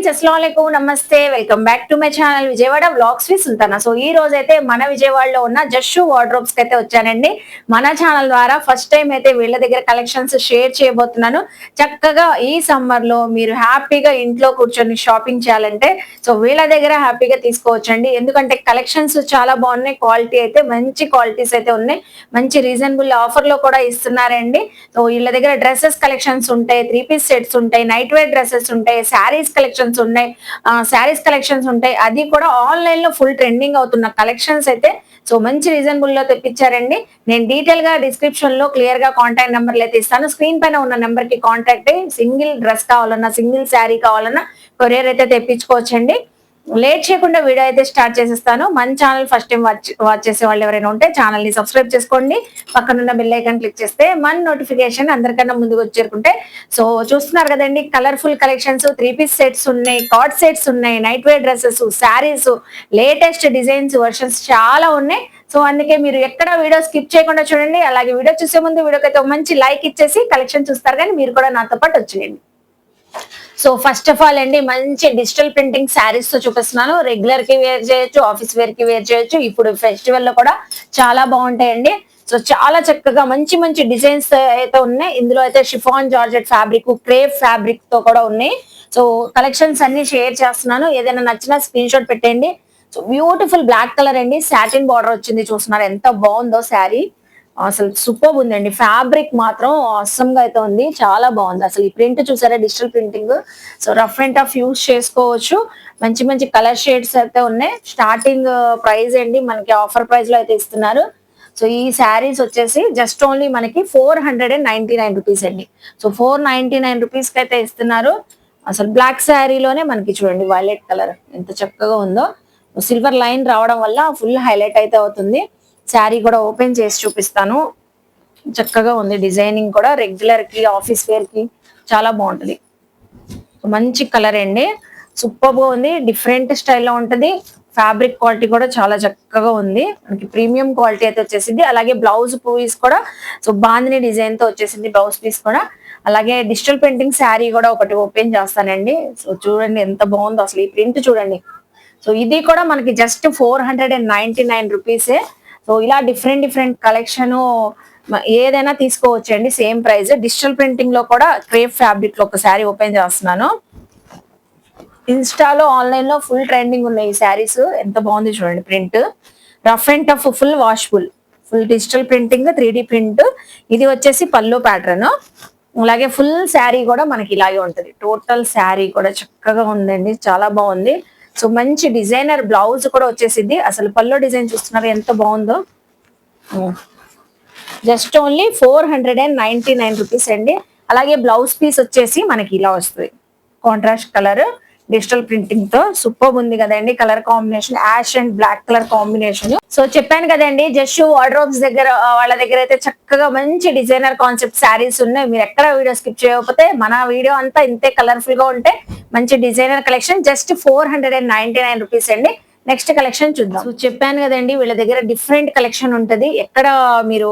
Friends, అస్సలాముఅలైకుం, నమస్తే. Welcome back to my channel Vijayawada vlogs with Sultana. So ఈ రోజు అయితే మన విజయవాడలో ఉన్న జస్ట్ వార్డ్రోబ్స్ కి అయితే వచ్చానండి. మన ఛానల్ ద్వారా ఫస్ట్ టైం అయితే వీళ్ళ దగ్గర కలెక్షన్స్ షేర్ చేయబోతున్నాను. చక్కగా ఈ సమ్మర్ లో మీరు హ్యాపీగా ఇంట్లో కూర్చొని షాపింగ్ చేయాలంటే సో వీళ్ళ దగ్గర హ్యాపీగా తీసుకోవచ్చండి. ఎందుకంటే కలెక్షన్స్ చాలా బాగున్నాయి, క్వాలిటీ అయితే మంచి క్వాలిటీస్ అయితే ఉన్నాయి, మంచి రీజనబుల్ ఆఫర్ లో కూడా ఇస్తున్నారండి. సో వీళ్ళ దగ్గర డ్రెస్సెస్ కలెక్షన్స్ ఉంటాయి, 3 పీస్ సెట్స్ ఉంటాయి, నైట్ వేర్ డ్రెస్సెస్ ఉంటాయి, శారీస్ కలెక్షన్స్ ఉన్నాయి, అది కూడా ఆన్లైన్ లో ఫుల్ ట్రెండింగ్ అవుతున్న కలెక్షన్స్ అయితే సో మంచి రీజనబుల్ లో తెప్పించారండి. నేను డీటెయిల్ గా డిస్క్రిప్షన్ లో క్లియర్ గా కాంటాక్ట్ నెంబర్లు అయితే ఇస్తాను. స్క్రీన్ పైన ఉన్న నెంబర్ కి కాంటాక్ట్ అయ్యి సింగిల్ డ్రెస్ కావాలన్నా, సింగిల్ శారీ కావాలన్నా కొరియర్ అయితే తెప్పించుకోవచ్చండి. లేట్ చేయకుండా వీడియో అయితే స్టార్ట్ చేసేస్తాను. మన ఛానల్ ఫస్ట్ టైం వాచ్ చేసే వాళ్ళు ఎవరైనా ఉంటే ఛానల్ ని సబ్స్క్రైబ్ చేసుకోండి, పక్కనున్న బెల్ ఐకాన్ క్లిక్ చేస్తే మన నోటిఫికేషన్ అందరికన్నా ముందుకు వచ్చేరుకుంటే. సో చూస్తున్నారు కదండి, కలర్ఫుల్ కలెక్షన్స్, 3 పీస్ సెట్స్ ఉన్నాయి, కార్డ్ సెట్స్ ఉన్నాయి, night wear dresses, saris, latest designs, versions చాలా ఉన్నాయి. సో అందుకే మీరు ఎక్కడ వీడియో స్కిప్ చేయకుండా చూడండి. అలాగే వీడియో చూసే ముందు వీడియోకి అయితే మంచి లైక్ ఇచ్చేసి కలెక్షన్ చూస్తారు, కానీ మీరు కూడా నాతో పాటు వచ్చేయండి. సో ఫస్ట్ ఆఫ్ ఆల్ అండి, మంచి డిజిటల్ ప్రింటింగ్ శారీస్ తో చూపిస్తున్నాను. రెగ్యులర్ కి వేర్ చేయొచ్చు, ఆఫీస్ వేర్ కి వేర్ చేయొచ్చు. ఇప్పుడు ఫెస్టివల్ లో కూడా చాలా బాగుంటాయండి. సో చాలా చక్కగా మంచి మంచి డిజైన్స్ అయితే ఉన్నాయి. ఇందులో అయితే chiffon georgette fabric, crepe fabric తో కూడా ఉన్నాయి. సో కలెక్షన్స్ అన్ని షేర్ చేస్తున్నాను. ఏదైనా నచ్చినా స్క్రీన్ షాట్ పెట్టండి. సో బ్యూటిఫుల్ బ్లాక్ కలర్ అండి, సాటిన్ బార్డర్ వచ్చింది. చూస్తున్నారు ఎంత బాగుందో శారీ, అసలు సూపర్ ఉందండి. ఫ్యాబ్రిక్ మాత్రం అవసరం గా అయితే ఉంది, చాలా బాగుంది. అసలు ఈ ప్రింట్ చూసారా, digital printing. So rough and tough use చేసుకోవచ్చు. మంచి మంచి కలర్ షేడ్స్ అయితే ఉన్నాయి. స్టార్టింగ్ ప్రైస్ అండి మనకి ఆఫర్ ప్రైస్ లో అయితే ఇస్తున్నారు. సో ఈ శారీస్ వచ్చేసి జస్ట్ ఓన్లీ మనకి 499 రూపీస్ అండి. సో 499 రూపీస్ కి అయితే ఇస్తున్నారు. అసలు బ్లాక్ శారీలోనే మనకి చూడండి వైలెట్ కలర్ ఎంత చక్కగా ఉందో. సిల్వర్ లైన్ రావడం వల్ల ఫుల్ హైలైట్ అయితే అవుతుంది. శారీ కూడా ఓపెన్ చేసి చూపిస్తాను. చక్కగా ఉంది డిజైనింగ్ కూడా, రెగ్యులర్ కి ఆఫీస్ వేర్ కి చాలా బాగుంటది. మంచి కలర్ అండి, సూపర్ గా ఉంది, డిఫరెంట్ స్టైల్లో ఉంటది. ఫ్యాబ్రిక్ క్వాలిటీ కూడా చాలా చక్కగా ఉంది, మనకి ప్రీమియం క్వాలిటీ అయితే వచ్చేసింది. అలాగే బ్లౌజ్ పీస్ కూడా సో బాందిని డిజైన్ తో వచ్చేసింది బ్లౌజ్ పీస్ కూడా. అలాగే డిజిటల్ ప్రింటింగ్ శారీ కూడా ఒకటి ఓపెన్ చేస్తానండి. సో చూడండి ఎంత బాగుందో, అసలు ఈ ప్రింట్ చూడండి. సో ఇది కూడా మనకి జస్ట్ 499 రూపీసే. సో ఇలా డిఫరెంట్ కలెక్షన్ ఏదైనా తీసుకోవచ్చండి, సేమ్ ప్రైస్. డిజిటల్ ప్రింటింగ్ లో కూడా క్రేప్ ఫ్యాబ్రిక్ లో ఒక శారీ ఓపెన్ చేస్తున్నాను. ఇన్స్టాలో, ఆన్లైన్ లో ఫుల్ ట్రెండింగ్ ఉన్నాయి ఈ శారీస్. ఎంత బాగుంది చూడండి print, rough and tough, full washable, full digital printing, 3D print. ఇది వచ్చేసి పళ్ళు ప్యాటర్న్. అలాగే ఫుల్ శారీ కూడా మనకి ఇలాగే ఉంటది. టోటల్ శారీ కూడా చక్కగా ఉందండి, చాలా బాగుంది. సో మంచి డిజైనర్ బ్లౌజ్ కూడా వచ్చేసింది. అసలు పల్లో డిజైన్ చూస్తున్నారు ఎంత బాగుందో. జస్ట్ ఓన్లీ 499 రూపీస్ అండి. అలాగే బ్లౌజ్ పీస్ వచ్చేసి మనకి ఇలా వస్తుంది, కాంట్రాస్ట్ కలర్ డిజిటల్ ప్రింటింగ్ తో. సూపర్ ఉంది కదండి colour combination, ash and black colour combination. So చెప్పాను కదండి, జస్ట్ వార్డ్రోబ్స్ దగ్గర వాళ్ళ దగ్గర అయితే చక్కగా మంచి డిజైనర్ కాన్సెప్ట్ శారీస్ ఉన్నాయి. మీరు ఎక్కడ వీడియో స్కిప్ చేయకపోతే, మన వీడియో అంతా ఇంతే కలర్ఫుల్ గా ఉంటే మంచి డిజైనర్ కలెక్షన్ జస్ట్ 499 రూపీస్ అండి. నెక్స్ట్ కలెక్షన్ చూద్దాం. సో చెప్పాను కదండి, వీళ్ళ దగ్గర డిఫరెంట్ కలెక్షన్ ఉంటది, ఎక్కడ మీరు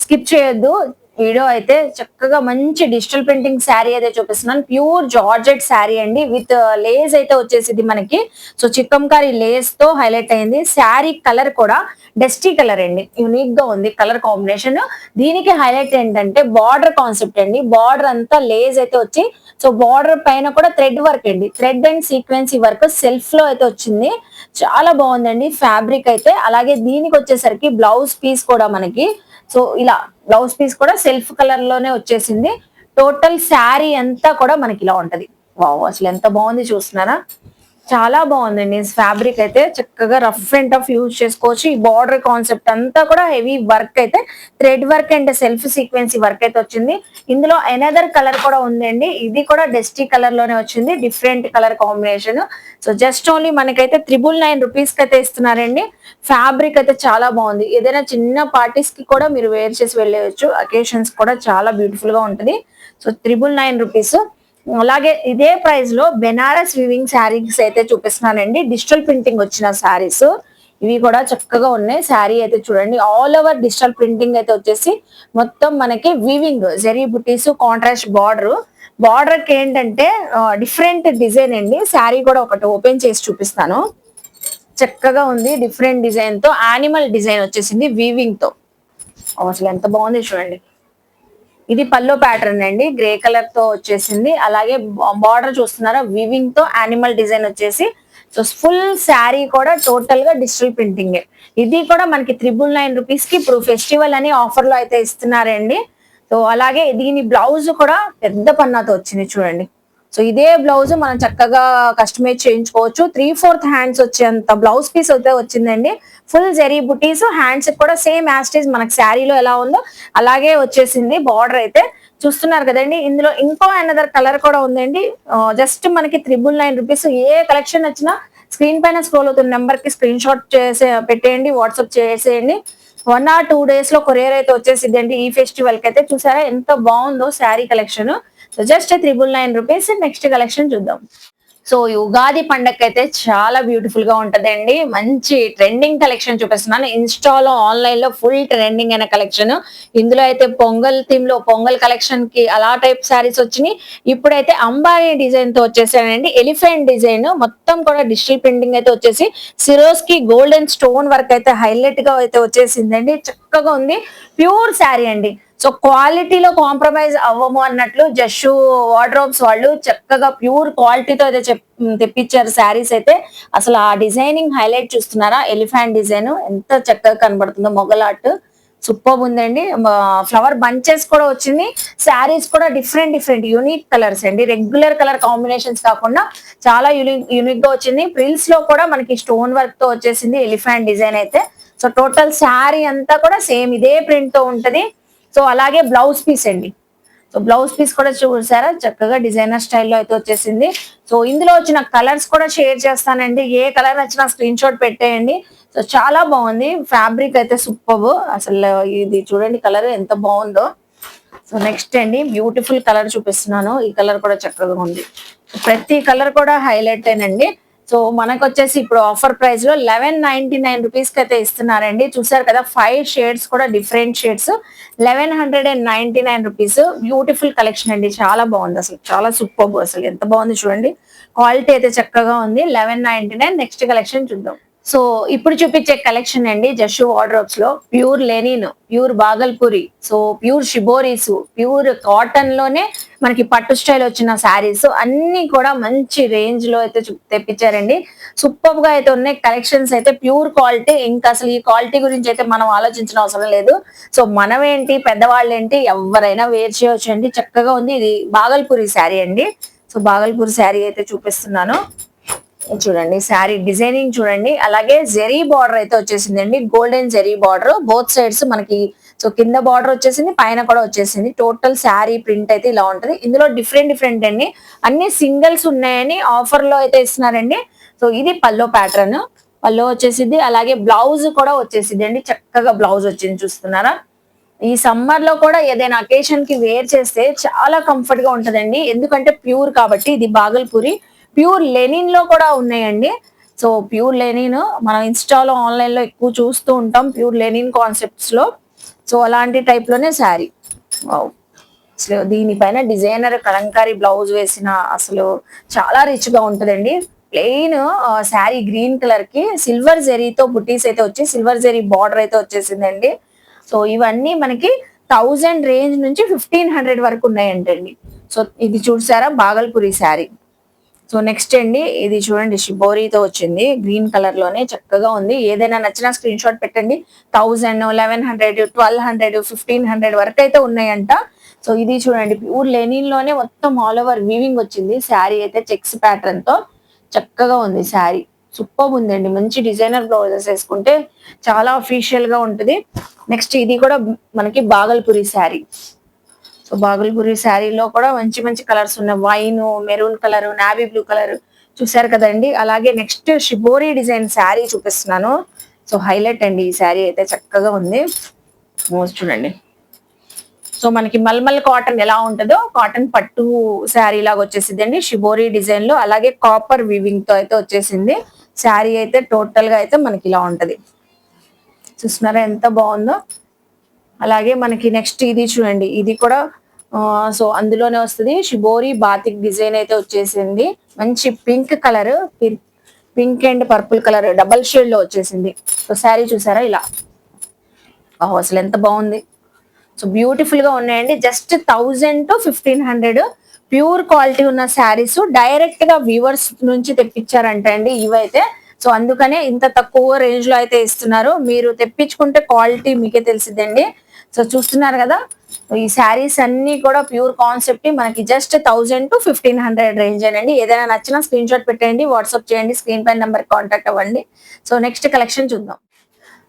స్కిప్ చేయొద్దు. వీడియో అయితే చక్కగా మంచి డిజిటల్ ప్రింటింగ్ శారీ అయితే చూపిస్తున్నాను. ప్యూర్ జార్జెట్ శారీ అండి, విత్ లేస్ అయితే వచ్చేసింది మనకి. సో చిక్కంకారీ లేస్ తో హైలైట్ అయింది. శారీ కలర్ కూడా డస్టీ కలర్ అండి, యూనిక్ గా ఉంది కలర్ కాంబినేషన్. దీనికి హైలైట్ ఏంటంటే బార్డర్ కాన్సెప్ట్ అండి. బార్డర్ అంతా లేస్ అయితే వచ్చి, సో బార్డర్ పైన కూడా థ్రెడ్ వర్క్ అండి, థ్రెడ్ అండ్ సీక్వెన్సీ వర్క్ సెల్ఫ్ లో అయితే వచ్చింది. చాలా బాగుందండి ఫ్యాబ్రిక్ అయితే. అలాగే దీనికి వచ్చేసరికి బ్లౌజ్ పీస్ కూడా మనకి సో ఇలా బ్లౌజ్ పీస్ కూడా సెల్ఫ్ కలర్ లోనే వచ్చేసింది. టోటల్ శారీ అంతా కూడా మనకి ఇలా ఉంటది. వావ్, అసలు ఎంత బాగుంది చూస్తున్నారా, చాలా బాగుందండి ఫ్యాబ్రిక్ అయితే. చక్కగా రఫ్ అండ్ టఫ్ యూజ్ చేసుకోవచ్చు. ఈ బార్డర్ కాన్సెప్ట్ అంతా కూడా హెవీ వర్క్ అయితే, thread work and self sequence work అయితే వచ్చింది. ఇందులో ఎనదర్ కలర్ కూడా ఉందండి, ఇది కూడా డస్టీ కలర్ లోనే వచ్చింది, different colour combination. So just only మనకైతే 999 రూపీస్ కి అయితే ఇస్తున్నారండి. ఫ్యాబ్రిక్ అయితే చాలా బాగుంది, ఏదైనా చిన్న పార్టీస్ కి కూడా మీరు వేర్ చేసి వెళ్ళవచ్చు. అకేషన్స్ కూడా చాలా బ్యూటిఫుల్ గా ఉంటది. So 999 rupees. అలాగే ఇదే ప్రైస్ లో బెనారస్ వివింగ్ శారీస్ అయితే చూపిస్తున్నానండి. డిజిటల్ ప్రింటింగ్ వచ్చిన శారీస్ ఇవి కూడా చక్కగా ఉన్నాయి. శారీ అయితే చూడండి, ఆల్ ఓవర్ డిజిటల్ ప్రింటింగ్ అయితే వచ్చేసి మొత్తం మనకి వీవింగ్ జరీ బుటీస్, కాంట్రాస్ట్ బార్డర్, బార్డర్ కి ఏంటంటే డిఫరెంట్ డిజైన్ అండి. శారీ కూడా ఒకటి ఓపెన్ చేసి చూపిస్తాను. చక్కగా ఉంది, డిఫరెంట్ డిజైన్ తో యానిమల్ డిజైన్ వచ్చేసింది వీవింగ్ తో. అసలు ఎంత బాగుంది చూడండి. ఇది పల్లో ప్యాటర్న్ అండి, గ్రే కలర్ తో వచ్చేసింది. అలాగే బార్డర్ చూస్తున్నారా, వీవింగ్ తో యానిమల్ డిజైన్ వచ్చేసి. సో ఫుల్ శారీ కూడా టోటల్ గా డిజిటల్ ప్రింటింగ్. ఇది కూడా మనకి 999 రూపీస్ కి ఇప్పుడు ఫెస్టివల్ అని ఆఫర్ లో అయితే ఇస్తున్నారండి. సో అలాగే దీని బ్లౌజ్ కూడా పెద్ద పన్నాతో వచ్చింది చూడండి. సో ఇదే బ్లౌజ్ మనం చక్కగా కస్టమైజ్ చేయించుకోవచ్చు. 3/4 హ్యాండ్స్ వచ్చేంత బ్లౌజ్ పీస్ అయితే వచ్చిందండి. ఫుల్ జెరీ బుటీస్, హ్యాండ్స్ కూడా సేమ్ యాస్టేజ్ మనకి శారీలో ఎలా ఉందో అలాగే వచ్చేసింది. బార్డర్ అయితే చూస్తున్నారు కదండి. ఇందులో ఇంకో అనదర్ కలర్ కూడా ఉందండి. జస్ట్ మనకి 999 రూపీస్. ఏ కలెక్షన్ వచ్చినా స్క్రీన్ పైన స్క్రోల్ అవుతున్న నెంబర్ కి స్క్రీన్ షాట్ చేసే పెట్టేయండి, వాట్సాప్ చేసేయండి. 1 or 2 days లో కొరియర్ అయితే వచ్చేసింది అండి. ఈ ఫెస్టివల్ కి అయితే చూసారా ఎంత బాగుందో sari collection. So just 999 rupees. Next collection చూద్దాం. సో ఈ ఉగాది పండగ అయితే చాలా బ్యూటిఫుల్ గా ఉంటదండి. మంచి ట్రెండింగ్ కలెక్షన్ చూపిస్తున్నాను. ఇన్స్టాలో ఆన్లైన్ లో ఫుల్ ట్రెండింగ్ అయిన కలెక్షన్. ఇందులో అయితే పొంగల్ థీమ్ లో పొంగల్ కలెక్షన్ కి అలా టైప్ శారీస్ వచ్చినాయి. ఇప్పుడైతే అంబానీ డిజైన్ తో వచ్చేసానండి. ఎలిఫెంట్ డిజైన్ మొత్తం కూడా డిజిటల్ ప్రింటింగ్ అయితే వచ్చేసి సిరోస్ కి గోల్డెన్ స్టోన్ వర్క్ అయితే హైలైట్ గా అయితే వచ్చేసిందండి. చక్కగా ఉంది, ప్యూర్ శారీ అండి. సో క్వాలిటీలో కాంప్రమైజ్ అవ్వము అన్నట్లు జషు వార్డ్రోబ్స్ వాళ్ళు చక్కగా ప్యూర్ క్వాలిటీతో అయితే తెప్పించారు శారీస్ అయితే. అసలు ఆ డిజైనింగ్ హైలైట్ చూస్తున్నారా, ఎలిఫెంట్ డిజైన్ ఎంత చక్కగా కనబడుతుందో, మొగల్ ఆర్ట్ సూపర్ ఉందండి. ఫ్లవర్ బంచెస్ కూడా వచ్చింది. శారీస్ కూడా డిఫరెంట్ యూనిక్ కలర్స్ అండి. రెగ్యులర్ కలర్ కాంబినేషన్స్ కాకుండా చాలా యూనిక్ గా వచ్చింది. ప్రిల్స్ లో కూడా మనకి స్టోన్ వర్క్ తో వచ్చేసింది ఎలిఫెంట్ డిజైన్ అయితే. సో టోటల్ శారీ అంతా కూడా సేమ్ ఇదే ప్రింట్ తో ఉంటది. సో అలాగే బ్లౌజ్ పీస్ అండి. సో బ్లౌజ్ పీస్ కూడా చూసారా చక్కగా డిజైనర్ స్టైల్లో అయితే వచ్చేసింది. సో ఇందులో వచ్చిన కలర్స్ కూడా షేర్ చేస్తానండి. ఏ కలర్ నచ్చినా స్క్రీన్ షాట్ పెట్టేయండి. సో చాలా బాగుంది, ఫ్యాబ్రిక్ అయితే సూపర్. అసలు ఇది చూడండి కలర్ ఎంత బాగుందో. సో నెక్స్ట్ అండి బ్యూటిఫుల్ కలర్ చూపిస్తున్నాను. ఈ కలర్ కూడా చక్కగా ఉంది. ప్రతి కలర్ కూడా హైలైట్ ఏనండి. సో మనకు వచ్చేసి ఇప్పుడు ఆఫర్ ప్రైస్ లో 1199 రూపీస్ కి అయితే ఇస్తున్నారండి. చూసారు కదా 5 షేడ్స్ కూడా different shades. 1199 rupees. Beautiful collection అండి, చాలా బాగుంది. అసలు చాలా సూపర్. అసలు ఎంత బాగుంది చూడండి, క్వాలిటీ అయితే చక్కగా ఉంది. 1199. నెక్స్ట్ కలెక్షన్ చూద్దాం. సో ఇప్పుడు చూపించే కలెక్షన్ అండి జషు వార్డ్రోబ్స్ లో pure linen, pure Bhagalpuri, so pure shiboris, pure cotton లోనే మనకి పట్టు స్టైల్ వచ్చిన శారీస్ అన్ని కూడా మంచి రేంజ్ లో అయితే తెప్పించారండి. సూపర్ గా అయితే ఉన్నాయి కలెక్షన్స్ అయితే, ప్యూర్ క్వాలిటీ. ఇంకా అసలు ఈ క్వాలిటీ గురించి అయితే మనం ఆలోచించిన అవసరం లేదు. సో మనం ఏంటి, పెద్దవాళ్ళు ఏంటి, ఎవరైనా వేర్ చేయొచ్చు అండి. చక్కగా ఉంది. ఇది బాగల్పూరి శారీ అండి. సో బాగల్పూరి శారీ అయితే చూపిస్తున్నాను. చూడండి శారీ డిజైనింగ్ చూడండి. అలాగే జెరీ బార్డర్ అయితే వచ్చేసిందండి, golden zari border both sides మనకి. సో కింద బార్డర్ వచ్చేసింది, పైన కూడా వచ్చేసింది. టోటల్ శారీ ప్రింట్ అయితే ఇలా ఉంటది. ఇందులో డిఫరెంట్ అండి, అన్ని సింగిల్స్ ఉన్నాయని ఆఫర్ లో అయితే ఇస్తున్నారండి. సో ఇది పల్లో ప్యాటర్న్, పల్లో వచ్చేసింది. అలాగే బ్లౌజ్ కూడా వచ్చేసింది అండి. చక్కగా బ్లౌజ్ వచ్చింది చూస్తున్నారా. ఈ సమ్మర్ లో కూడా ఏదైనా అకేషన్ కి వేర్ చేస్తే చాలా కంఫర్ట్ గా ఉంటదండి. ఎందుకంటే ప్యూర్ కాబట్టి. ఇది బాగల్పూరి ప్యూర్ లెనిన్ లో కూడా ఉన్నాయండి. సో ప్యూర్ లెనిన్ మనం ఇన్స్టాలో ఆన్లైన్ లో ఎక్కువ చూస్తూ ఉంటాం, ప్యూర్ లెనిన్ కాన్సెప్ట్స్ లో. సో అలాంటి టైప్ లోనే శారీ. అసలు దీనిపైన డిజైనర్ కలంకారీ బ్లౌజ్ వేసిన అసలు చాలా రిచ్ గా ఉంటదండి. ప్లెయిన్ శారీ గ్రీన్ కలర్ కి సిల్వర్ జెరీతో బుటీస్ అయితే వచ్చి సిల్వర్ జెరీ బార్డర్ అయితే వచ్చేసిందండి. సో ఇవన్నీ మనకి 1000 రేంజ్ నుంచి 1500 వరకు ఉన్నాయంటండి. సో ఇది చూసారా బాగల్పూరి శారీ. సో నెక్స్ట్ అండి ఇది చూడండి షిబోరీతో వచ్చింది, గ్రీన్ కలర్ లోనే చక్కగా ఉంది. ఏదైనా నచ్చినా స్క్రీన్ షాట్ పెట్టండి. 1000, 1100, 1200, 1500 వరకు అయితే ఉన్నాయంట. సో ఇది చూడండి ప్యూర్ లెనిన్ లోనే మొత్తం ఆల్ ఓవర్ వీవింగ్ వచ్చింది. శారీ అయితే చెక్స్ ప్యాటర్న్ తో చక్కగా ఉంది శారీ. సూపర్ ఉందండి. మంచి డిజైనర్ బ్లౌజెస్ వేసుకుంటే చాలా అఫీషియల్ గా ఉంటుంది. నెక్స్ట్ ఇది కూడా మనకి బాగల్పూరి శారీ. సో బాగల్పూరి శారీలో కూడా మంచి కలర్స్ ఉన్నాయి. Wine, maroon colour, navy blue colour చూసారు కదండి. అలాగే నెక్స్ట్ షిబోరీ డిజైన్ శారీ చూపిస్తున్నాను. సో హైలైట్ అండి ఈ శారీ అయితే చక్కగా ఉంది. చూడండి. సో మనకి మల్మల్ కాటన్ ఎలా ఉంటుందో కాటన్ పట్టు శారీ లాగా వచ్చేసింది అండి షిబోరీ డిజైన్ లో. అలాగే కాపర్ వీవింగ్ తో అయితే వచ్చేసింది శారీ అయితే. టోటల్ గా అయితే మనకి ఇలా ఉంటది. చూస్తున్నారా ఎంత బాగుందో. అలాగే మనకి నెక్స్ట్ ఇది చూడండి, ఇది కూడా సో అందులోనే వస్తుంది షిబోరి బాతిక్ డిజైన్ అయితే వచ్చేసింది. మంచి pink colour, pink and purple colour double shade లో వచ్చేసింది. సో శారీ చూసారా ఇలా, అసలు ఎంత బాగుంది. సో బ్యూటిఫుల్ గా ఉన్నాయండి. జస్ట్ 1000 to 1500 ప్యూర్ క్వాలిటీ ఉన్న శారీస్ డైరెక్ట్ గా వ్యూవర్స్ నుంచి తెప్పించారంట అండి ఇవైతే. సో అందుకనే ఇంత తక్కువ రేంజ్ లో అయితే ఇస్తున్నారు. మీరు తెప్పించుకుంటే క్వాలిటీ మీకే తెలిసిద్దండి. సో చూస్తున్నారు కదా, ఈ శారీస్ అన్ని కూడా ప్యూర్ కాన్సెప్ట్ మనకి జస్ట్ 1000 to 1500 రేంజ్ అండి. ఏదైనా నచ్చినా స్క్రీన్ షాట్ పెట్టండి, వాట్సాప్ చేయండి, స్క్రీన్ పైన నెంబర్ కాంటాక్ట్ అవ్వండి. సో నెక్స్ట్ కలెక్షన్ చూద్దాం.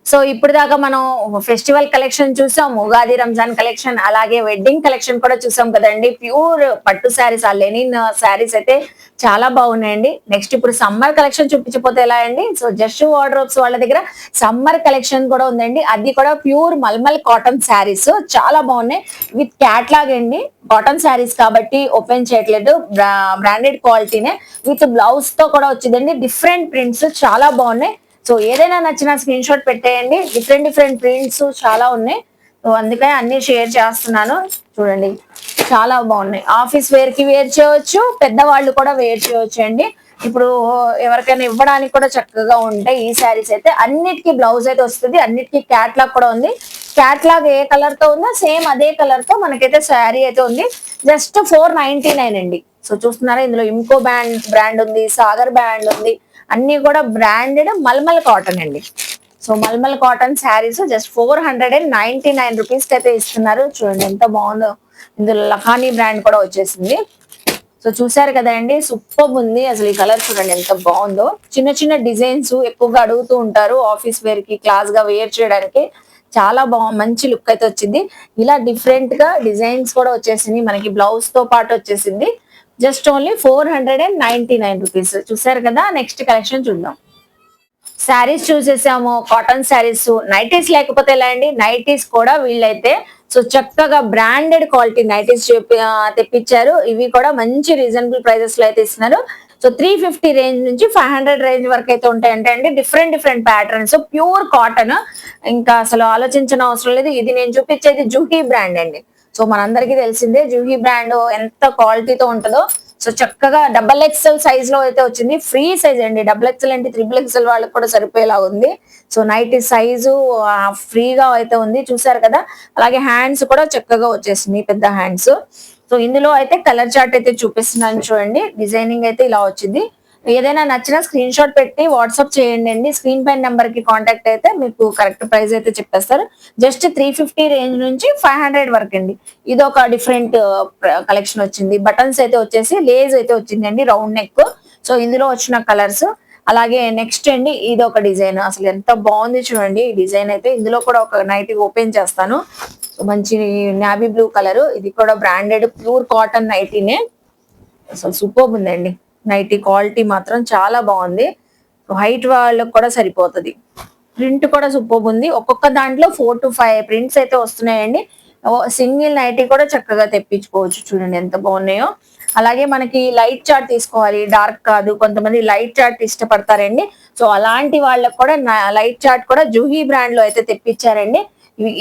సో ఇప్పుడు దాకా మనం ఫెస్టివల్ కలెక్షన్ చూసాం, ఉగాది రంజాన్ కలెక్షన్, అలాగే వెడ్డింగ్ కలెక్షన్ కూడా చూసాం కదండి. ప్యూర్ పట్టు శారీస్, ఆ లెనిన్ శారీస్ అయితే చాలా బాగున్నాయండి. నెక్స్ట్ ఇప్పుడు సమ్మర్ కలెక్షన్ చూపించకపోతే ఎలా అండి. సో జస్ట్ వార్డ్రోబ్స్ వాళ్ళ దగ్గర సమ్మర్ కలెక్షన్ కూడా ఉందండి. అది కూడా ప్యూర్ మల్మల్ కాటన్ శారీస్ చాలా బాగున్నాయి. విత్ క్యాట్లాగ్ అండి, కాటన్ శారీస్ కాబట్టి ఓపెన్ చేయట్లేదు, బ్రాండెడ్ క్వాలిటీనే. విత్ బ్లౌజ్ తో కూడా వచ్చిందండి. డిఫరెంట్ ప్రింట్స్ చాలా బాగున్నాయి. సో ఏదైనా నచ్చిన స్క్రీన్ షాట్ పెట్టేయండి. డిఫరెంట్ ప్రింట్స్ చాలా ఉన్నాయి. సో అందుకని అన్ని షేర్ చేస్తున్నాను. చూడండి చాలా బాగున్నాయి. ఆఫీస్ వేర్ కి వేర్ చేయవచ్చు, పెద్దవాళ్ళు కూడా వేర్ చేయవచ్చు అండి. ఇప్పుడు ఎవరికైనా ఇవ్వడానికి కూడా చక్కగా ఉంటాయి ఈ శారీస్ అయితే. అన్నిటికీ బ్లౌజ్ అయితే వస్తుంది, అన్నిటికీ క్యాట్లాగ్ కూడా ఉంది. క్యాట్లాగ్ ఏ కలర్ తో ఉందో సేమ్ అదే కలర్ తో మనకైతే శారీ అయితే ఉంది. జస్ట్ 499 అండి. సో చూస్తున్నారా, ఇందులో ఇంకో బ్రాండ్ ఉంది, సాగర్ బ్రాండ్ ఉంది, అన్ని కూడా బ్రాండెడ్ మల్మల్ కాటన్ అండి. So malmal cotton saris just 499 rupees కి అయితే ఇస్తున్నారు. చూడండి ఎంత బాగుందో. ఇందులో లఖానీ బ్రాండ్ కూడా వచ్చేసింది. సో చూసారు కదండి, సూపర్ ఉంది అసలు. ఈ కలర్ చూడండి ఎంత బాగుందో. చిన్న చిన్న డిజైన్స్ ఎక్కువగా అడుగుతూ ఉంటారు ఆఫీస్ వేర్ కి, క్లాస్ గా వేర్ చేయడానికి. చాలా మంచి లుక్ అయితే వచ్చింది. ఇలా డిఫరెంట్ గా డిజైన్స్ కూడా వచ్చేసింది మనకి. బ్లౌజ్ తో పాటు వచ్చేసింది. Just only 499 rupees. చూసారు కదా, నెక్స్ట్ కలెక్షన్ చూద్దాం. శారీస్ చూసేసాము, కాటన్ శారీస్. నైటీస్ లేకపోతే ఎలా అండి, నైటీస్ కూడా వీళ్ళైతే సో చక్కగా బ్రాండెడ్ క్వాలిటీ నైటీస్ తెప్పించారు. ఇవి కూడా మంచి రీజనబుల్ ప్రైజెస్ లో అయితే ఇస్తున్నారు. సో 350 రేంజ్ నుంచి 500 రేంజ్ వరకు అయితే ఉంటాయంటే అండి. Different patterns, pure cotton. ఇంకా అసలు ఆలోచించిన అవసరం లేదు. ఇది నేను చూపించేది జూహీ బ్రాండ్ అండి. సో మనందరికీ తెలిసిందే జూహీ బ్రాండ్ ఎంత క్వాలిటీతో ఉంటుందో. సో చక్కగా XXL సైజ్ లో అయితే వచ్చింది. ఫ్రీ సైజ్ అండి. XXL అంటే XXL వాళ్ళకి కూడా సరిపోయేలా ఉంది. సో నైటీ సైజు ఫ్రీగా అయితే ఉంది. చూసారు కదా, అలాగే హ్యాండ్స్ కూడా చక్కగా వచ్చేసింది, పెద్ద హ్యాండ్స్. సో ఇందులో అయితే కలర్ చార్ట్ అయితే చూపిస్తున్నాను చూడండి. డిజైనింగ్ అయితే ఇలా వచ్చింది. ఏదైనా నచ్చినా స్క్రీన్ షాట్ పెట్టి వాట్సాప్ చేయండి అండి. స్క్రీన్ పైన నెంబర్ కి కాంటాక్ట్ అయితే మీకు కరెక్ట్ ప్రైస్ అయితే చెప్పేస్తారు. జస్ట్ 350 రేంజ్ నుంచి 500 వరకు అండి. ఇది ఒక డిఫరెంట్ కలెక్షన్ వచ్చింది. బటన్స్ అయితే వచ్చేసి లేజ్ అయితే వచ్చిందండి, రౌండ్ నెక్. సో ఇందులో వచ్చిన కలర్స్. అలాగే నెక్స్ట్ అండి, ఇది ఒక డిజైన్. అసలు ఎంత బాగుంది చూడండి ఈ డిజైన్ అయితే. ఇందులో కూడా ఒక నైట్ ఓపెన్ చేస్తాను. మంచి నావీ బ్లూ కలర్. ఇది కూడా బ్రాండెడ్ ప్యూర్ కాటన్ నైటీనే. అసలు సూపర్ ఉందండి. నైటీ క్వాలిటీ మాత్రం చాలా బాగుంది. హైట్ వాళ్ళకి కూడా సరిపోతుంది. ప్రింట్ కూడా సూపర్ ఉంది. ఒక్కొక్క దాంట్లో 4 to 5 ప్రింట్స్ అయితే వస్తున్నాయండి. సింగిల్ నైటీ కూడా చక్కగా తెప్పించుకోవచ్చు. చూడండి ఎంత బాగున్నాయో. అలాగే మనకి లైట్ చార్ట్ తీసుకోవాలి, డార్క్ కాదు. కొంతమంది లైట్ చార్ట్ ఇష్టపడతారండి. సో అలాంటి వాళ్ళకి కూడా లైట్ చార్ట్ కూడా జూహీ బ్రాండ్ లో అయితే తెప్పించారండి.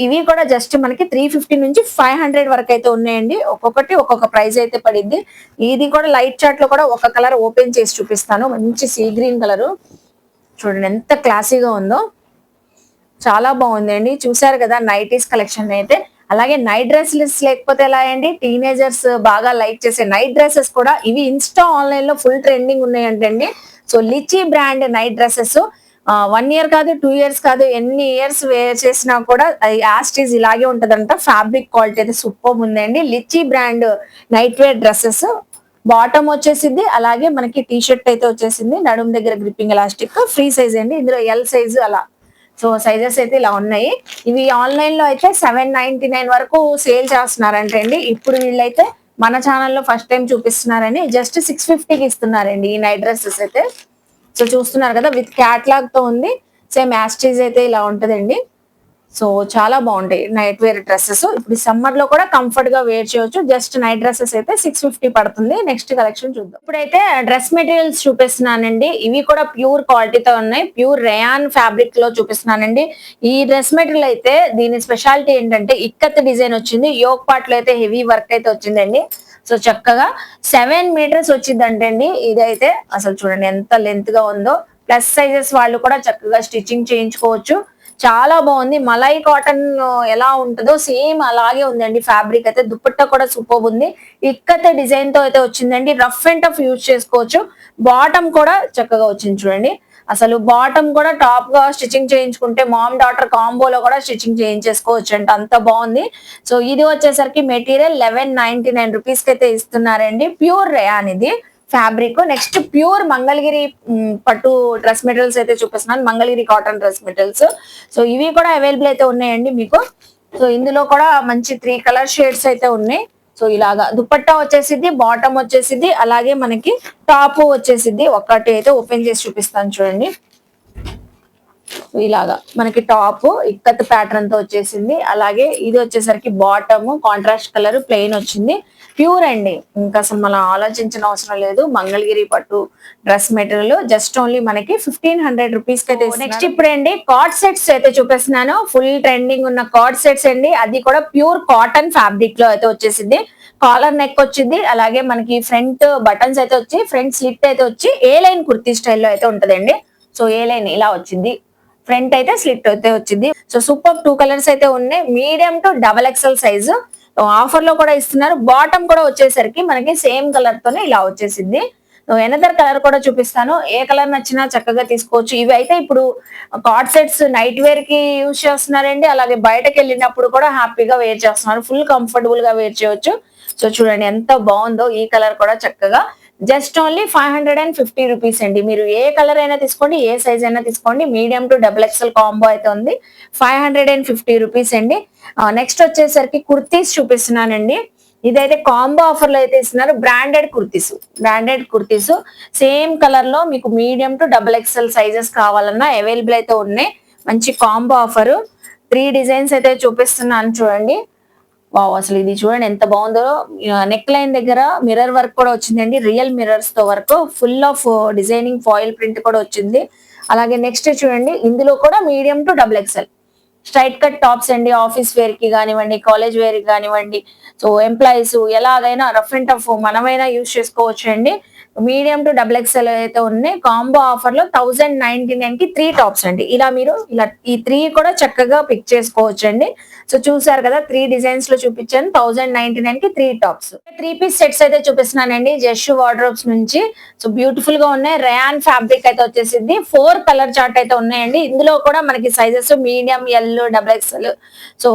ఇవి కూడా జస్ట్ మనకి 350 నుంచి 500 వరకు అయితే ఉన్నాయండి. ఒక్కొక్కటి ఒక్కొక్క ప్రైస్ అయితే పడింది. ఇది కూడా లైట్ చార్ట్ లో కూడా ఒక కలర్ ఓపెన్ చేసి చూపిస్తాను. మంచి సీ గ్రీన్ కలర్. చూడండి ఎంత క్లాసీగా ఉందో, చాలా బాగుందండి. చూసారు కదా నైటీస్ కలెక్షన్ అయితే. అలాగే నైట్ డ్రెస్సెస్ లేకపోతే ఎలా అండి, టీనేజర్స్ బాగా లైక్ చేసే నైట్ డ్రెస్సెస్ కూడా ఇవి ఇన్స్టా ఆన్లైన్ లో ఫుల్ ట్రెండింగ్ ఉన్నాయంటండి. So Lichi brand night dresses 1 year కాదు, 2 years కాదు, ఎన్ని ఇయర్స్ వేర్ చేసినా కూడా యాస్టీజ్ ఇలాగే ఉంటదంట. ఫ్యాబ్రిక్ క్వాలిటీ అయితే సూపర్ ఉందండి. Lichi brand night wear dresses. Bottom వచ్చేసింది, అలాగే మనకి టీ షర్ట్ అయితే వచ్చేసింది. నడుము దగ్గర గ్రిప్పింగ్ ఎలాస్టిక్. ఫ్రీ సైజ్ అండి. ఇందులో ఎల్ సైజ్ అలా. సో సైజెస్ అయితే ఇలా ఉన్నాయి. ఇవి ఆన్లైన్ లో అయితే 799 వరకు సేల్ చేస్తున్నారంటే అండి. ఇప్పుడు వీళ్ళైతే మన ఛానల్లో ఫస్ట్ టైం చూపిస్తున్నారని జస్ట్ 650కి ఇస్తున్నారండి ఈ నైట్ డ్రెస్సెస్ అయితే. సో చూస్తున్నారు కదా, విత్ క్యాట్లాగ్ తో ఉంది. సేమ్ యాస్టీజ్ అయితే ఇలా ఉంటదండి. సో చాలా బాగుంటాయి నైట్ వేర్ డ్రెస్సెస్. ఇప్పుడు సమ్మర్ లో కూడా కంఫర్ట్ గా వేర్ చేయొచ్చు. జస్ట్ నైట్ డ్రెస్సెస్ అయితే 650 పడుతుంది. నెక్స్ట్ కలెక్షన్ చూద్దాం. ఇప్పుడైతే డ్రెస్ మెటీరియల్స్ చూపిస్తున్నానండి. ఇవి కూడా ప్యూర్ క్వాలిటీతో ఉన్నాయి. ప్యూర్ రేయాన్ ఫ్యాబ్రిక్ లో చూపిస్తున్నానండి. ఈ డ్రెస్ మెటీరియల్ అయితే దీని స్పెషాలిటీ ఏంటంటే ఇక్కత్ డిజైన్ వచ్చింది. యోక్ పార్ట్ లో అయితే హెవీ వర్క్ అయితే వచ్చిందండి. సో చక్కగా 7 మీటర్స్ వచ్చిందంటే అండి. ఇదైతే అసలు చూడండి ఎంత లెంత్ గా ఉందో. ప్లస్ సైజెస్ వాళ్ళు కూడా చక్కగా స్టిచ్చింగ్ చేయించుకోవచ్చు. చాలా బాగుంది. మలై కాటన్ ఎలా ఉంటుందో సేమ్ అలాగే ఉందండి. ఫ్యాబ్రిక్ అయితే దుపట్టా కూడా సూపర్ ఉంది. ఇక్కతే డిజైన్ తో అయితే వచ్చిందండి. రఫ్ అండ్ టఫ్ యూజ్ చేసుకోవచ్చు. బాటమ్ కూడా చక్కగా వచ్చింది చూడండి. అసలు బాటమ్ కూడా టాప్ గా స్టిచ్చింగ్ చేయించుకుంటే మామ్ డాటర్ కాంబోలో కూడా స్టిచ్చింగ్ చేయించేసుకోవచ్చు అంట. అంత బాగుంది. సో ఇది వచ్చేసరికి మెటీరియల్ 1199 రూపీస్ కి అయితే ఇస్తున్నారండి. ప్యూర్ రేయాన్ ఇది ఫ్యాబ్రిక్. నెక్స్ట్ ప్యూర్ మంగళగిరి పట్టు డ్రెస్ మెటీరియల్స్ అయితే చూపిస్తున్నాను. Mangalagiri cotton dress materials. So ఇవి కూడా అవైలబుల్ అయితే ఉన్నాయండి మీకు. సో ఇందులో కూడా మంచి 3 కలర్ షేడ్స్ అయితే ఉన్నాయి. సో ఇలాగా దుపట్టా వచ్చేసిద్ది, బాటమ్ వచ్చేసిద్ది, అలాగే మనకి టాప్ వచ్చేసిద్ది. ఒక్కటి అయితే ఓపెన్ చేసి చూపిస్తాను చూడండి. ఇలాగా మనకి టాప్ ఇక్కత్ ప్యాటర్న్ తో వచ్చేసింది. అలాగే ఇది వచ్చేసరికి బాటమ్ కాంట్రాస్ట్ కలర్ ప్లెయిన్ వచ్చింది. ప్యూర్ అండి. ఇంకా అసలు మనం ఆలోచించిన అవసరం లేదు. మంగళగిరి పట్టు డ్రెస్ మెటీరియల్ జస్ట్ ఓన్లీ మనకి 1500 రూపీస్ కి అయితే. నెక్స్ట్ ఇప్పుడు అండి కార్డ్ సెట్స్ అయితే చూపిస్తున్నాను. ఫుల్ ట్రెండింగ్ ఉన్న కార్డ్ సెట్స్ అండి. అది కూడా ప్యూర్ కాటన్ ఫ్యాబ్రిక్ లో అయితే వచ్చేసింది. కాలర్ నెక్ వచ్చింది. అలాగే మనకి ఫ్రంట్ బటన్స్ అయితే వచ్చి ఫ్రంట్ స్లిట్ అయితే వచ్చి ఏ లైన్ కుర్తీ స్టైల్లో అయితే ఉంటదండి. సో ఏ లైన్ ఇలా వచ్చింది. ఫ్రంట్ అయితే స్లిట్ అయితే వచ్చింది. సో సూపర్ 2 కలర్స్ అయితే ఉన్నాయి. Medium to XXL size offer లో కూడా ఇస్తున్నారు. బాటమ్ కూడా వచ్చేసరికి మనకి సేమ్ కలర్ తోనే ఇలా వచ్చేసింది. ఎనదర్ కలర్ కూడా చూపిస్తాను. ఏ కలర్ నచ్చినా చక్కగా తీసుకోవచ్చు. ఇవి అయితే ఇప్పుడు కార్డ్ సెట్స్ నైట్ వేర్ కి యూజ్ చేస్తున్నారండి. అలాగే బయటకు వెళ్ళినప్పుడు కూడా హ్యాపీగా వేర్ చేస్తున్నారు. ఫుల్ కంఫర్టబుల్ గా వేర్ చేయొచ్చు. సో చూడండి ఎంత బాగుందో. ఈ కలర్ కూడా చక్కగా జస్ట్ ఓన్లీ 550 రూపీస్ అండి. మీరు ఏ కలర్ అయినా తీసుకోండి, ఏ సైజ్ అయినా తీసుకోండి. మీడియం టు XXL కాంబో అయితే ఉంది. 550 రూపీస్ అండి. నెక్స్ట్ వచ్చేసరికి కుర్తీస్ చూపిస్తున్నానండి. ఇదైతే కాంబో ఆఫర్ లో అయితే ఇస్తున్నారు. బ్రాండెడ్ కుర్తీస్ సేమ్ కలర్ లో మీకు మీడియం టు XXL సైజెస్ కావాలన్నా అవైలబుల్ అయితే ఉన్నాయి. మంచి కాంబో ఆఫర్. 3 డిజైన్స్ అయితే చూపిస్తున్నాను చూడండి. వావ్ అసలు ఇది చూడండి ఎంత బాగుందో. నెక్ లైన్ దగ్గర మిర్రర్ వర్క్ కూడా వచ్చిందండి. రియల్ మిర్రర్స్ తో work. Full of designing foil print కూడా వచ్చింది. అలాగే నెక్స్ట్ చూడండి ఇందులో కూడా medium to XXL straight cut tops అండి. ఆఫీస్ వేర్ కి కానివ్వండి, కాలేజ్ వేర్ కి కానివ్వండి, సో ఎంప్లాయీస్ ఎలాగైనా రఫ్ అండ్ టఫ్ మనమైనా యూజ్ చేసుకోవచ్చు అండి. మీడియం టు XXL అయితే ఉన్నాయి. కాంబో ఆఫర్ లో 1099 కి 3 టాప్స్ అండి. ఇలా మీరు ఇలా ఈ 3 కూడా చక్కగా పిక్ చేసుకోవచ్చు అండి. సో చూసారు కదా 3 డిజైన్స్ లో చూపించాను. 1099 కి 3 టాప్స్. 3 పీస్ సెట్స్ అయితే చూపిస్తున్నానండి జస్ట్ వార్డ్రోబ్స్ నుంచి. సో బ్యూటిఫుల్ గా ఉన్నాయి. రేయాన్ ఫ్యాబ్రిక్ అయితే వచ్చేసింది. 4 కలర్ చార్ట్ అయితే ఉన్నాయండి. ఇందులో కూడా మనకి sizes medium, L, XXL, so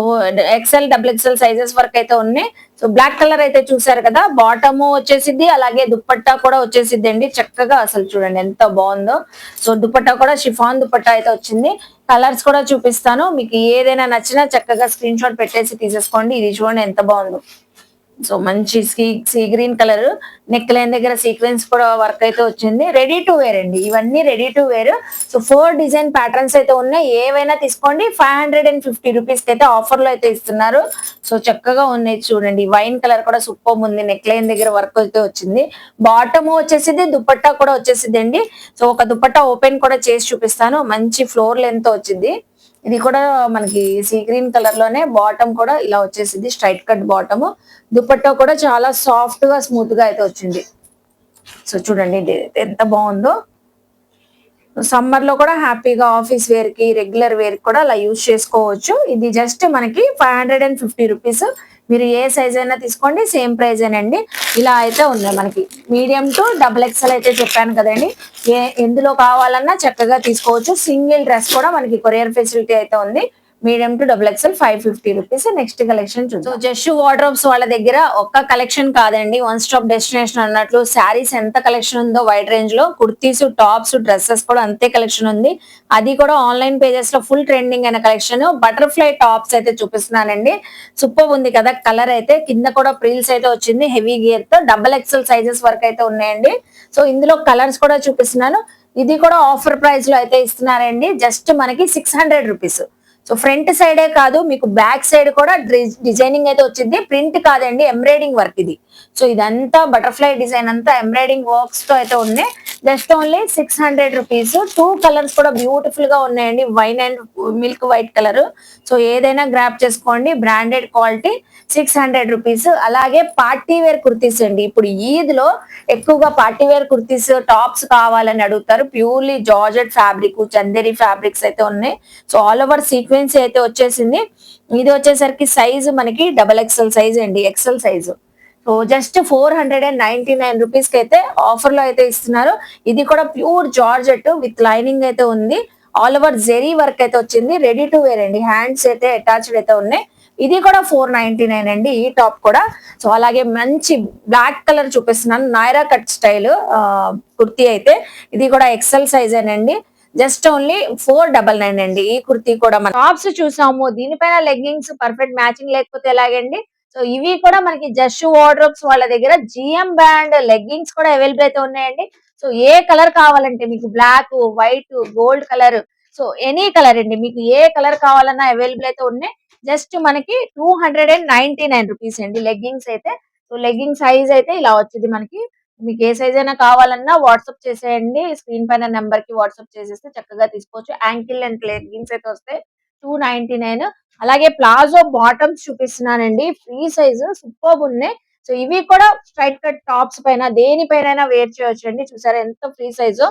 XL, XXL sizes వరకు అయితే ఉన్నాయి. సో బ్లాక్ కలర్ అయితే చూసారు కదా. బాటమ్ వచ్చేసింది. అలాగే దుపట్టా కూడా వచ్చేసింది అండి. చక్కగా అసలు చూడండి ఎంత బాగుందో. సో దుపట్టా కూడా షిఫాన్ దుపట్టా అయితే వచ్చింది. కలర్స్ కూడా చూపిస్తాను. మీకు ఏదైనా నచ్చినా చక్కగా స్క్రీన్ షాట్ పెట్టేసి తీసేసుకోండి. ఇది చూడండి ఎంత బాగుందో. సో మంచి sea green colour. Neck line దగ్గర సీక్వెన్స్ కూడా వర్క్ అయితే వచ్చింది. రెడీ టు వేర్ అండి. ఇవన్నీ ready to wear. So 4 design patterns అయితే ఉన్నాయి. ఏవైనా తీసుకోండి. 550 రూపీస్ అయితే ఆఫర్ లో అయితే ఇస్తున్నారు. సో చక్కగా ఉన్నాయి చూడండి. వైన్ కలర్ కూడా సూపర్ ఉంది. నెక్ లైన్ దగ్గర వర్క్ అయితే వచ్చింది. బాటమ్ వచ్చేసింది. దుపట్టా కూడా వచ్చేసింది అండి. సో ఒక దుపట్టా ఓపెన్ కూడా చేసి చూపిస్తాను. మంచి ఫ్లోర్ లెంత్ వచ్చింది. ఇది కూడా మనకి సీ గ్రీన్ కలర్ లోనే బాటమ్ కూడా ఇలా వచ్చేసింది. Straight cut bottom. దుపట్టా కూడా చాలా సాఫ్ట్ గా స్మూత్ గా అయితే వచ్చింది. సో చూడండి ఇది ఎంత బాగుందో. సమ్మర్ లో కూడా హ్యాపీగా ఆఫీస్ వేర్ కి, రెగ్యులర్ వేర్ కూడా అలా యూజ్ చేసుకోవచ్చు. ఇది జస్ట్ మనకి 550 రూపీస్. మీరు ఏ సైజ్ అయినా తీసుకోండి. సేమ్ ప్రైజ్ ఏనండి. ఇలా అయితే ఉన్నాయి మనకి. మీడియం టు XXL అయితే చెప్పాను కదండి. ఎందులో కావాలన్నా చక్కగా తీసుకోవచ్చు. సింగిల్ డ్రెస్ కూడా మనకి కొరియర్ ఫెసిలిటీ అయితే ఉంది. Medium to XXL 550 rupees. Next collection చూద్దాం. సో జస్ట్ వార్డ్రోబ్స్ వాళ్ళ దగ్గర ఒక్క కలెక్షన్ కాదండి, వన్ స్టాప్ డెస్టినేషన్ అన్నట్లు. శారీస్ ఎంత కలెక్షన్ ఉందో వైడ్ రేంజ్ లో, కుర్తీస్, టాప్స్, డ్రెస్సెస్ కూడా అంతే కలెక్షన్ ఉంది. అది కూడా ఆన్లైన్ పేజెస్ లో ఫుల్ ట్రెండింగ్ అయిన కలెక్షన్. బటర్ఫ్లై టాప్స్ అయితే చూపిస్తున్నానండి. సూపర్ ఉంది కదా కలర్ అయితే. కింద కూడా ప్రిల్స్ అయితే వచ్చింది హెవీ గేర్ తో. XXL సైజెస్ వరకు అయితే ఉన్నాయండి. సో ఇందులో కలర్స్ కూడా చూపిస్తున్నాను. ఇది కూడా ఆఫర్ ప్రైస్ లో అయితే ఇస్తున్నారండి. జస్ట్ మనకి 600 రూపీస్. సో సో ఫ్రంట్ సైడే కాదు, మీకు బ్యాక్ సైడ్ కూడా డిజైనింగ్ అయితే వచ్చింది. ప్రింట్ కాదండి, ఎంబ్రాయిడింగ్ వర్క్ ఇది. సో ఇదంతా బటర్ఫ్లై డిజైన్ అంతా ఎంబ్రాయిడింగ్ వర్క్స్ తో అయితే ఉన్నాయి. Just only 600 rupees. 2 కలర్స్ కూడా బ్యూటిఫుల్ గా ఉన్నాయండి, wine and milk white colour. So ఏదైనా గ్రాప్ చేసుకోండి, బ్రాండెడ్ క్వాలిటీ. 600 రూపీస్. అలాగే పార్టీ వేర్ కుర్తీస్ అండి. ఇప్పుడు ఈద్ లో ఎక్కువగా పార్టీ వేర్ కుర్తీస్ టాప్స్ కావాలని అడుగుతారు. Purely georgette fabric, Chanderi fabrics అయితే ఉన్నాయి. సో ఆల్ ఓవర్ సీక్వెన్స్ అయితే వచ్చేసింది. ఇది వచ్చేసరికి సైజ్ మనకి XXL సైజ్ అండి, XL size. So just 499 rupees కి అయితే ఆఫర్ లో అయితే ఇస్తున్నారు. ఇది కూడా ప్యూర్ జార్జెట్ విత్ లైనింగ్ అయితే ఉంది. ఆల్ ఓవర్ జెరీ వర్క్ అయితే వచ్చింది. రెడీ టు వేర్ అండి, హ్యాండ్స్ అయితే అటాచ్డ్ అయితే ఉన్నాయి. ఇది కూడా 499 అండి, ఈ టాప్ కూడా. సో అలాగే మంచి బ్లాక్ కలర్ చూపిస్తున్నాను, నాయరా కట్ స్టైల్ కుర్తీ అయితే. ఇది కూడా ఎక్సెల్ సైజ్ అండి. జస్ట్ ఓన్లీ 499 అండి. ఈ కుర్తీ కూడా మనం టాప్స్ చూసాము, దీనిపైన లెగ్గింగ్స్ పర్ఫెక్ట్ మ్యాచింగ్ లేకపోతే ఎలాగండి. సో ఇవి కూడా మనకి జస్ట్ వార్డ్రోబ్స్ వాళ్ళ దగ్గర జిఎం బ్రాండ్ లెగ్గింగ్స్ కూడా అవైలబుల్ అయితే ఉన్నాయండి. సో ఏ కలర్ కావాలంటే మీకు, black, white, gold colour, so any colour అండి, మీకు ఏ కలర్ కావాలన్నా అవైలబుల్ అయితే ఉన్నాయి. జస్ట్ మనకి 299 రూపీస్ అండి లెగ్గింగ్స్ అయితే. సో లెగ్గింగ్ సైజ్ అయితే ఇలా వచ్చింది మనకి. మీకు ఏ సైజ్ అయినా కావాలన్నా వాట్సాప్ చేసేయండి. స్క్రీన్ పైన నెంబర్ కి వాట్సాప్ చేసేస్తే చక్కగా తీసుకోవచ్చు. యాంకిల్ అండ్ లెగ్గింగ్స్ అయితే వస్తాయి. 299. అలాగే ప్లాజో బాటమ్స్ చూపిస్తున్నానండి, ఫ్రీ సైజ్, సూపర్ ఉన్నాయి. సో ఇవి కూడా స్ట్రైట్ కట్ టాప్స్ పైన దేనిపైన వేర్ చేయొచ్చు అండి. చూసారా ఎంత free size.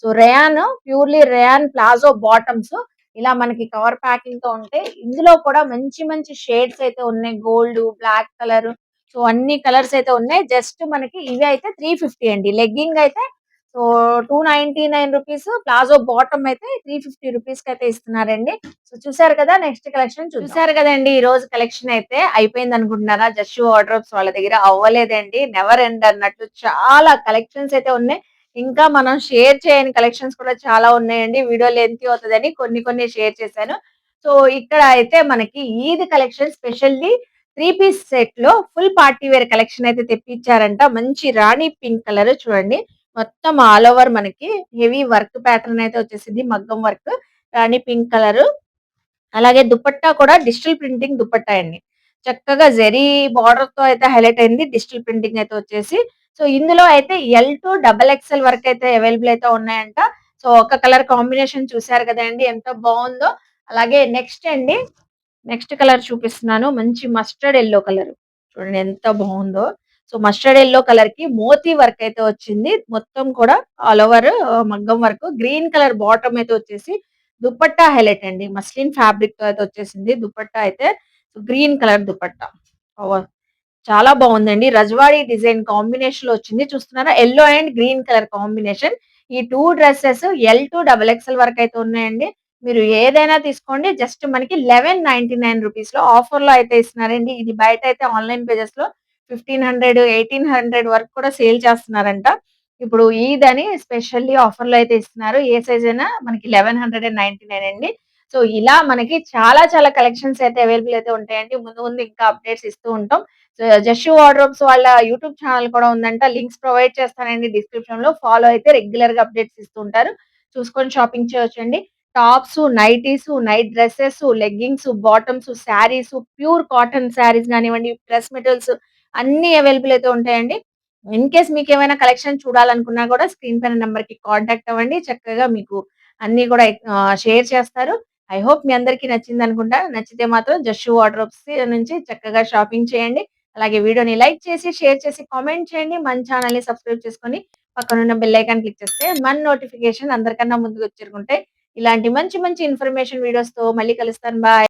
So rayon, purely rayon palazzo bottoms ఇలా మనకి కవర్ ప్యాకింగ్ తో ఉంటాయి. ఇందులో కూడా మంచి మంచి షేడ్స్ అయితే ఉన్నాయి, గోల్డ్, బ్లాక్ కలర్. సో అన్ని కలర్స్ అయితే ఉన్నాయి. జస్ట్ మనకి ఇవి అయితే 350 అండి. లెగ్గింగ్ అయితే సో 299 రూపీస్, ప్లాజో బాటమ్ అయితే 350 రూపీస్ కి అయితే ఇస్తున్నారండి. సో చూసారు కదా, నెక్స్ట్ కలెక్షన్ చూసారు కదండి. ఈ రోజు కలెక్షన్ అయితే అయిపోయింది అనుకుంటున్నారా? జస్ట్ వార్డ్రోబ్స్ వాళ్ళ దగ్గర అవ్వలేదండి, నెవర్ ఎండ్ అన్నట్టు చాలా కలెక్షన్స్ అయితే ఉన్నాయి. ఇంకా మనం షేర్ చేయని కలెక్షన్స్ కూడా చాలా ఉన్నాయండి. వీడియో లెంతీ అవుతుందని కొన్ని కొన్ని షేర్ చేశాను. సో ఇక్కడ అయితే మనకి Eid collection specially 3 piece set లో ఫుల్ పార్టీ వేర్ కలెక్షన్ అయితే తెప్పించారంట. మంచి రాణి పింక్ కలర్ చూడండి, మొత్తం ఆల్ ఓవర్ మనకి హెవీ వర్క్ ప్యాటర్న్ అయితే వచ్చేసింది, మగ్గం వర్క్, రాణి పింక్ కలర్. అలాగే దుపట్టా కూడా డిజిటల్ ప్రింటింగ్ దుపట్టా అండి. చక్కగా జెరీ బార్డర్ తో అయితే హైలైట్ అయింది. డిజిటల్ ప్రింటింగ్ అయితే వచ్చేసి, సో ఇందులో అయితే ఎల్ టు XXL వరకు అయితే అవైలబుల్ అయితే ఉన్నాయంట. సో ఒక కలర్ కాంబినేషన్ చూసారు కదండి ఎంత బాగుందో. అలాగే నెక్స్ట్ అండి, నెక్స్ట్ కలర్ చూపిస్తున్నాను. మంచి మస్టర్డ్ ఎల్లో కలర్ చూడండి ఎంత బాగుందో. సో మస్టర్డ్ ఎల్లో కలర్ కి మోతీ వర్క్ అయితే వచ్చింది. మొత్తం కూడా ఆల్ ఓవర్ మగ్గం వర్క్. గ్రీన్ కలర్ బాటమ్ అయితే వచ్చేసి, దుపట్టా హైలైట్ అండి, మస్లిన్ ఫ్యాబ్రిక్ తో అయితే వచ్చేసింది. దుపట్టా అయితే గ్రీన్ కలర్ దుపట్టా. చాలా బాగుందండి. రజవాడి డిజైన్ కాంబినేషన్ లో వచ్చింది. చూస్తున్నారా, yellow and green colour combination. ఈ 2 డ్రెస్సెస్ ఎల్ టు XXL వరకు అయితే ఉన్నాయండి. మీరు ఏదైనా తీసుకోండి. జస్ట్ మనకి 1199 రూపీస్ లో ఆఫర్ లో అయితే ఇస్తున్నారండి. ఇది బయట అయితే ఆన్లైన్ పేజెస్ లో 1500, 1800 వరకు కూడా సేల్ చేస్తున్నారంట. ఇప్పుడు ఈద్ అని స్పెషల్లీ ఆఫర్ లో అయితే ఇస్తున్నారు. ఏ సైజ్ అయినా మనకి 1199 అండి. సో ఇలా మనకి చాలా చాలా కలెక్షన్స్ అయితే అవైలబుల్ అయితే ఉంటాయండి. ముందు ముందు ఇంకా అప్డేట్స్ ఇస్తూ ఉంటాం. జషు వార్డ్రోబ్స్ వాళ్ళ యూట్యూబ్ ఛానల్ కూడా ఉందంట. లింక్స్ ప్రొవైడ్ చేస్తానండి డిస్క్రిప్షన్ లో. ఫాలో అయితే రెగ్యులర్ గా అప్డేట్స్ ఇస్తూ ఉంటారు. చూసుకొని షాపింగ్ చేయొచ్చండి. Tops, nighties, night dresses, leggings, bottoms, saris, pure cotton saris కానివ్వండి, డ్రెస్ మెటీరియల్స్ అన్ని అవైలబుల్ అయితే ఉంటాయండి. ఇన్ కేస్ మీకు ఏమైనా కలెక్షన్ చూడాలనుకున్నా కూడా స్క్రీన్ పైన నంబర్ కి కాంటాక్ట్ అవ్వండి. చక్కగా మీకు అన్ని కూడా షేర్ చేస్తారు. ఐ హోప్ మీ అందరికీ నచ్చింది అనుకుంటా. నచ్చితే మాత్రం జస్ట్ వార్డ్రోబ్స్ నుంచి చక్కగా షాపింగ్ చేయండి. అలాగే వీడియోని లైక్ చేసి, షేర్ చేసి, కామెంట్ చేయండి. మన ఛానల్ ని సబ్స్క్రైబ్ చేసుకొని పక్కనున్న బెల్ ఐకాన్ క్లిక్ చేస్తే మన నోటిఫికేషన్ అందరికన్నా ముందుకు చేరుకుంటాయి. ఇలాంటి మంచి మంచి ఇన్ఫర్మేషన్ వీడియోస్ తో మళ్ళీ కలుస్తాను. బాయ్.